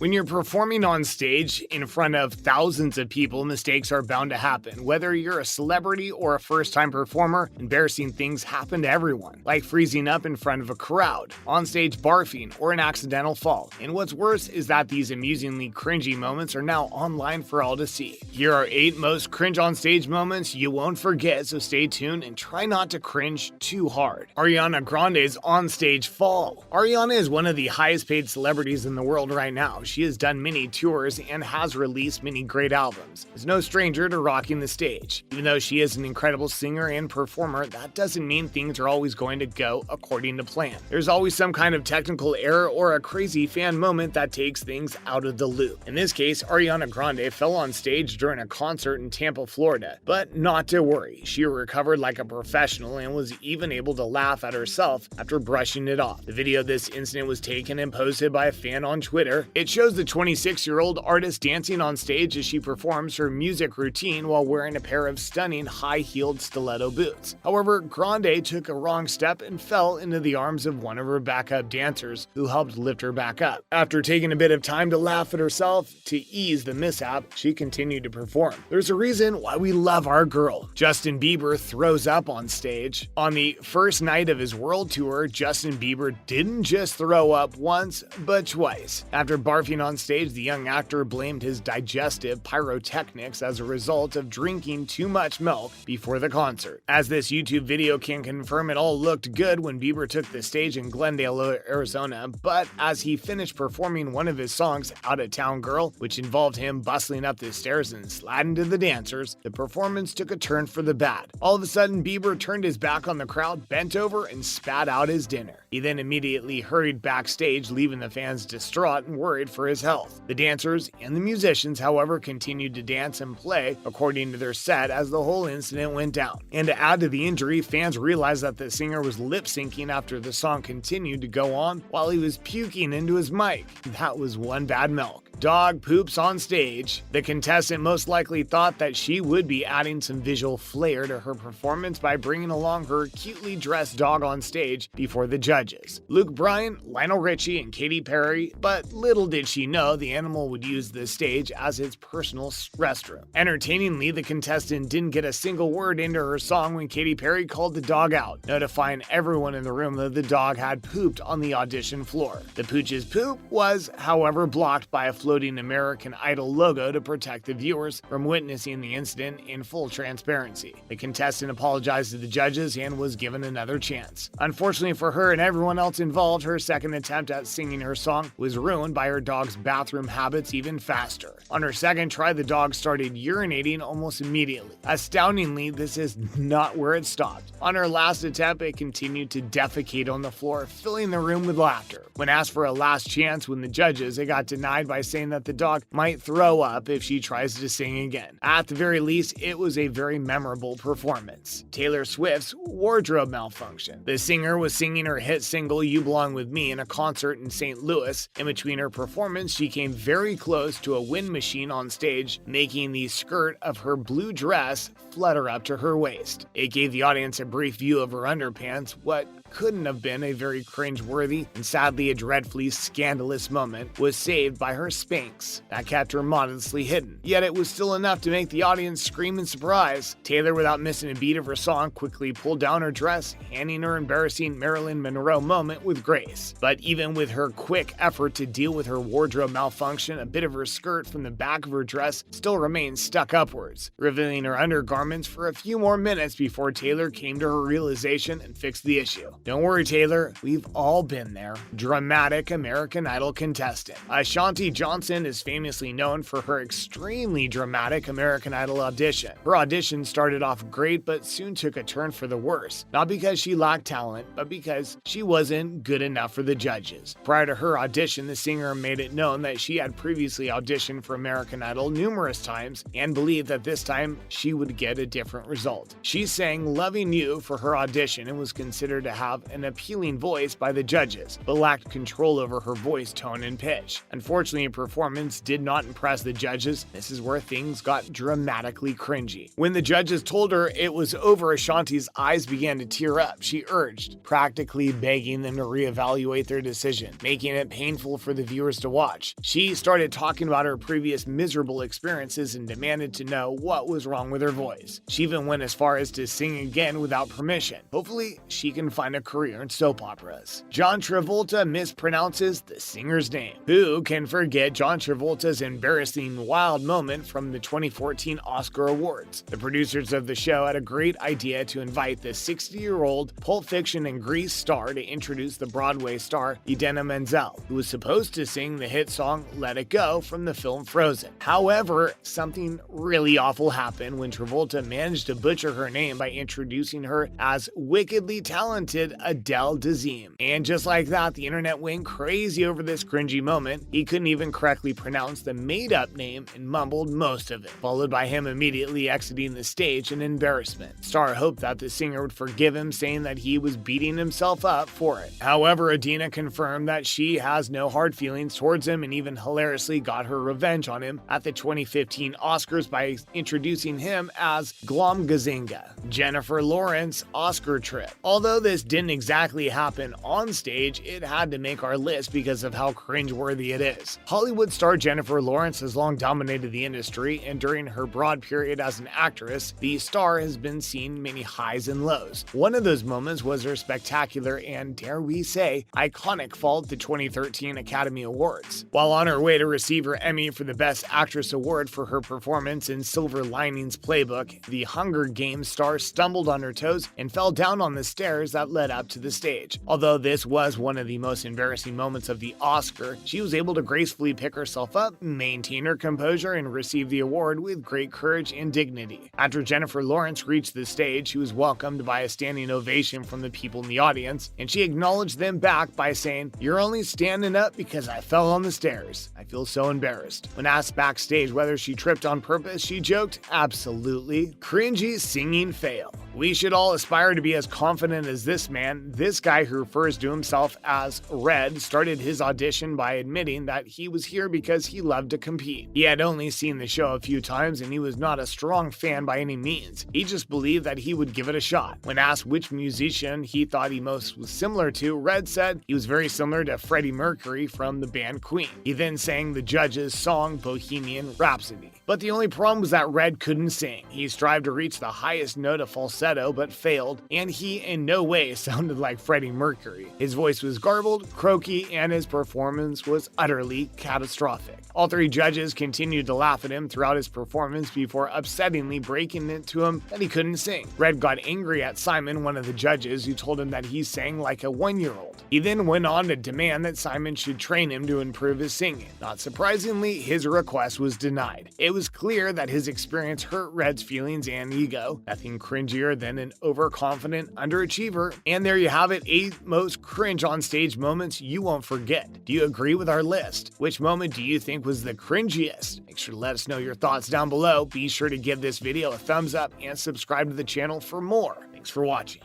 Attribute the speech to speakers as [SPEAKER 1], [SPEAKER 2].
[SPEAKER 1] When you're performing on stage in front of thousands of people, mistakes are bound to happen. Whether you're a celebrity or a first-time performer, embarrassing things happen to everyone, like freezing up in front of a crowd, on-stage barfing, or an accidental fall. And what's worse is that these amusingly cringy moments are now online for all to see. Here are 8 most cringe on-stage moments you won't forget, so stay tuned and try not to cringe too hard. Ariana Grande's on-stage fall. Ariana is one of the highest-paid celebrities in the world right now. She has done many tours and has released many great albums. Is no stranger to rocking the stage. Even though she is an incredible singer and performer, that doesn't mean things are always going to go according to plan. There's always some kind of technical error or a crazy fan moment that takes things out of the loop. In this case, Ariana Grande fell on stage during a concert in Tampa, Florida. But not to worry, she recovered like a professional and was even able to laugh at herself after brushing it off. The video of this incident was taken and posted by a fan on Twitter. It shows the 26-year-old artist dancing on stage as she performs her music routine while wearing a pair of stunning high-heeled stiletto boots. However, Grande took a wrong step and fell into the arms of one of her backup dancers, who helped lift her back up. After taking a bit of time to laugh at herself to ease the mishap, she continued to perform. There's a reason why we love our girl. Justin Bieber throws up on stage. On the first night of his world tour, Justin Bieber didn't just throw up once, but twice. After barfing on stage, the young actor blamed his digestive pyrotechnics as a result of drinking too much milk before the concert. As this YouTube video can confirm, it all looked good when Bieber took the stage in Glendale, Arizona, but as he finished performing one of his songs, Out of Town Girl, which involved him bustling up the stairs and sliding to the dancers, the performance took a turn for the bad. All of a sudden, Bieber turned his back on the crowd, bent over, and spat out his dinner. He then immediately hurried backstage, leaving the fans distraught and worried for his health. The dancers and the musicians, however, continued to dance and play according to their set as the whole incident went down. And to add to the injury, fans realized that the singer was lip-syncing after the song continued to go on while he was puking into his mic. That was one bad milk. Dog poops on stage. The contestant most likely thought that she would be adding some visual flair to her performance by bringing along her cutely dressed dog on stage before the judges. Luke Bryan, Lionel Richie, and Katy Perry, but little did she know the animal would use the stage as its personal restroom. Entertainingly, the contestant didn't get a single word into her song when Katy Perry called the dog out, notifying everyone in the room that the dog had pooped on the audition floor. The pooch's poop was, however, blocked by a floating American Idol logo to protect the viewers from witnessing the incident in full transparency. The contestant apologized to the judges and was given another chance. Unfortunately for her and everyone else involved, her second attempt at singing her song was ruined by her dog's bathroom habits even faster. On her second try, the dog started urinating almost immediately. Astoundingly, this is not where it stopped. On her last attempt, it continued to defecate on the floor, filling the room with laughter. When asked for a last chance with the judges, it got denied by saying that the dog might throw up if she tries to sing again. At the very least, it was a very memorable performance. Taylor Swift's wardrobe malfunction. The singer was singing her hit single You Belong With Me in a concert in St. Louis. In between her performance, she came very close to a wind machine on stage, making the skirt of her blue dress flutter up to her waist. It gave the audience a brief view of her underpants, what couldn't have been a very cringe-worthy and sadly a dreadfully scandalous moment was saved by her Spanx that kept her modestly hidden. Yet it was still enough to make the audience scream in surprise. Taylor, without missing a beat of her song, quickly pulled down her dress, handing her embarrassing Marilyn Monroe moment with grace. But even with her quick effort to deal with her wardrobe malfunction, a bit of her skirt from the back of her dress still remained stuck upwards, revealing her undergarments for a few more minutes before Taylor came to her realization and fixed the issue. Don't worry, Taylor, we've all been there. Dramatic American Idol contestant. Ashanti Johnson is famously known for her extremely dramatic American Idol audition. Her audition started off great, but soon took a turn for the worse. Not because she lacked talent, but because she wasn't good enough for the judges. Prior to her audition, the singer made it known that she had previously auditioned for American Idol numerous times and believed that this time she would get a different result. She sang Loving You for her audition and was considered to have have an appealing voice by the judges, but lacked control over her voice tone and pitch. Unfortunately, her performance did not impress the judges. This is where things got dramatically cringy. When the judges told her it was over, Ashanti's eyes began to tear up. She urged, practically begging them to reevaluate their decision, making it painful for the viewers to watch. She started talking about her previous miserable experiences and demanded to know what was wrong with her voice. She even went as far as to sing again without permission. Hopefully, she can find a career in soap operas. John Travolta mispronounces the singer's name. Who can forget John Travolta's embarrassing wild moment from the 2014 Oscar Awards? The producers of the show had a great idea to invite the 60-year-old Pulp Fiction and Grease star to introduce the Broadway star Idina Menzel, who was supposed to sing the hit song Let It Go from the film Frozen. However, something really awful happened when Travolta managed to butcher her name by introducing her as wickedly talented Adele Dazeem. And just like that, the internet went crazy over this cringy moment. He couldn't even correctly pronounce the made-up name and mumbled most of it, followed by him immediately exiting the stage in embarrassment. Star hoped that the singer would forgive him, saying that he was beating himself up for it. However, Idina confirmed that she has no hard feelings towards him and even hilariously got her revenge on him at the 2015 Oscars by introducing him as Glomgazinga, Jennifer Lawrence Oscar trip. Although this didn't exactly happen on stage, it had to make our list because of how cringeworthy it is. Hollywood star Jennifer Lawrence has long dominated the industry, and during her broad period as an actress, the star has been seeing many highs and lows. One of those moments was her spectacular and, dare we say, iconic fall at the 2013 Academy Awards. While on her way to receive her Emmy for the Best Actress Award for her performance in Silver Linings Playbook, the Hunger Games star stumbled on her toes and fell down on the stairs that led up to the stage. Although this was one of the most embarrassing moments of the Oscar, she was able to gracefully pick herself up, maintain her composure, and receive the award with great courage and dignity. After Jennifer Lawrence reached the stage, she was welcomed by a standing ovation from the people in the audience, and she acknowledged them back by saying, "You're only standing up because I fell on the stairs. I feel so embarrassed." When asked backstage whether she tripped on purpose, she joked, "Absolutely. Cringy singing fail." We should all aspire to be as confident as this man. This guy, who refers to himself as Red, started his audition by admitting that he was here because he loved to compete. He had only seen the show a few times and he was not a strong fan by any means. He just believed that he would give it a shot. When asked which musician he thought he most was similar to, Red said he was very similar to Freddie Mercury from the band Queen. He then sang the judges' song Bohemian Rhapsody. But the only problem was that Red couldn't sing. He strived to reach the highest note of falsetto but failed, and he in no way sounded like Freddie Mercury. His voice was garbled, croaky, and his performance was utterly catastrophic. All three judges continued to laugh at him throughout his performance before upsettingly breaking it to him that he couldn't sing. Red got angry at Simon, one of the judges, who told him that he sang like a 1-year-old. He then went on to demand that Simon should train him to improve his singing. Not surprisingly, his request was denied. It was clear that his experience hurt Red's feelings and ego. Nothing cringier than an overconfident underachiever. And there you have it, 8 most cringe on stage moments you won't forget. Do you agree with our list? Which moment do you think was the cringiest? Make sure to let us know your thoughts down below. Be sure to give this video a thumbs up and subscribe to the channel for more. Thanks for watching.